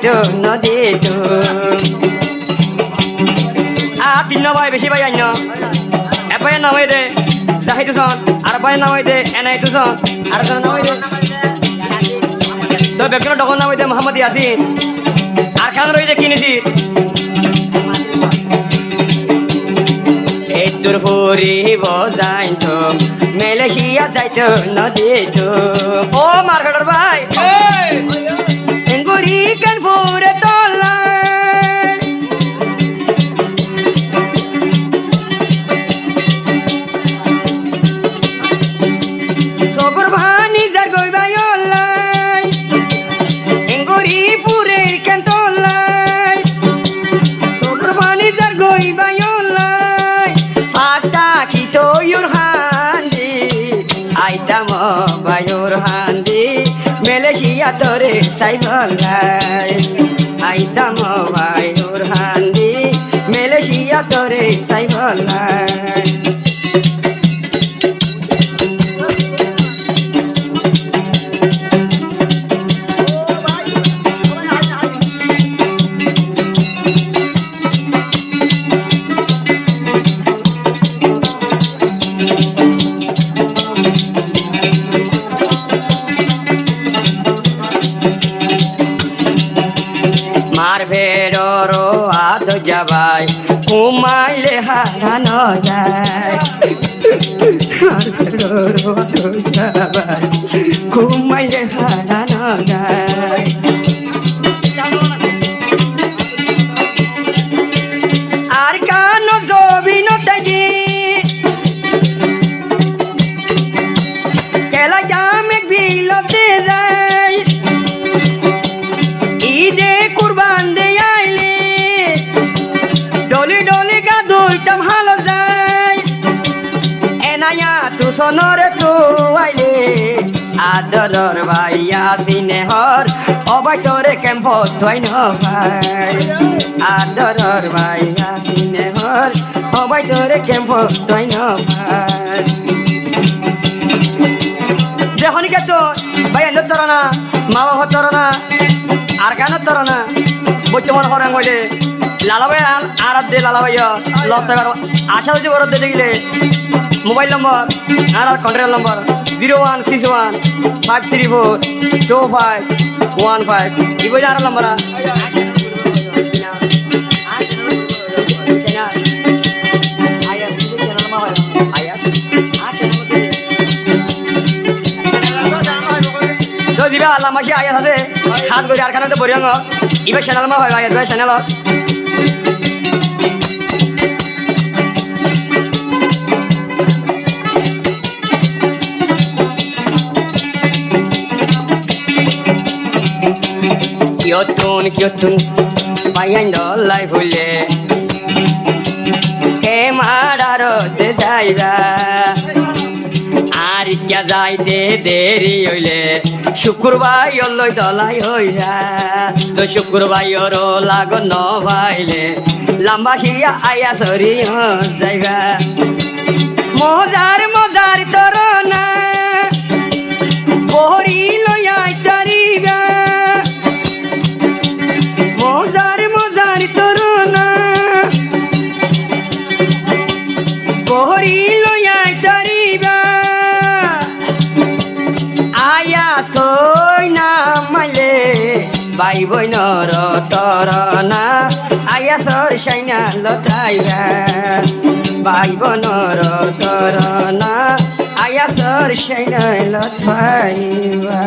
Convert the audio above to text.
যাইতো নদী তো তিন ভাই বেশি ভাই আইন এক ভাইয়ের নাম হয়ে দে জাহিদ হুসন আর ভাইয়ের নাম হয়ে দে এনায়েত হুসন আর নাম হয়ে দে তো ব্যক্তির ডকর নাম হয়ে দে মোহাম্মদ ইয়াসিন আর খান রয়েছে কিনেছি এই তোর ফুরিব যাইতো মালয়েশিয়া যাইতো নদী তো ও মার্কেটার ভাই এঙ্গুরি কেন ফুরে তোলা সবর ভানি যার গইবাই অলাই এঙ্গুরি ফুরে কেন তোলাই সবর ভানি যার গইবাই অলাই পাতা কি তো ইউর হান্দি আইতাম বায়ুর হান্দি মালয়েশিয়া তোরে সাইবলাই আইতাম বায়ুর হান্দি মালয়েশিয়া তোরে সাইবলাই মার ভেড়ো আদ যাবাই ঘুমাইলে হারানো যায় মার ভেড়ো আদ যাবাই ঘুমাইলে হারানো যায় আর কান জবিন তাজি কেলা জামে বিলতে যায় ঈদে কুরবান দে আইলে ডলি ডলি গা দুইতাম হালো যায় এনায়া তু সনরে তু আইলে আদরর ভাইয়া সিনেহর অবাই তোরে কেম্প থই ন ভাই আদরর ভাইয়া সিনেহর অবাই তোরে কেম্প থই ন ভাই দেখনি কে তো ভাই এন্দ তর না মা বাবা তর না আর কেন তর না বর্তমান হরাং হইলে লালাবাই আর দে লালাবাই লতে আশা হচ্ছে ওর দিতে গেলে মোবাইল নম্বর আর কন্ট্যাক্ট নম্বর 01615342515 ইবো আর নম্বর তো দিবা আল্লাহ মাসি আয়া আছে হাত করে আর খানাতে বরিয়াঙ্গ ইবা চ্যানেল মা হয় আয়া চ্যানেল কিয়তুন পাইয়ান দলাই ফুলে কে মারারতে যাইবা আর ইচ্ছা যাইতে দেরি হইলে শুক্রবার লই দলাই হইয়া তো শুক্রবার লাগন ন ভাইলে লম্বা শিয়া আয়া সরি যাইবা মজার মজার তোর না বহরি লইয়াই তারিবা মজার মজার তোর না বহরি লইয়াই তারিবা আয়া সই না মাইলে বাই বইনর তর না আয়া সর সাইনা লতাইবা বাই বনর তর না আয়া সর সাইনা লতাইবা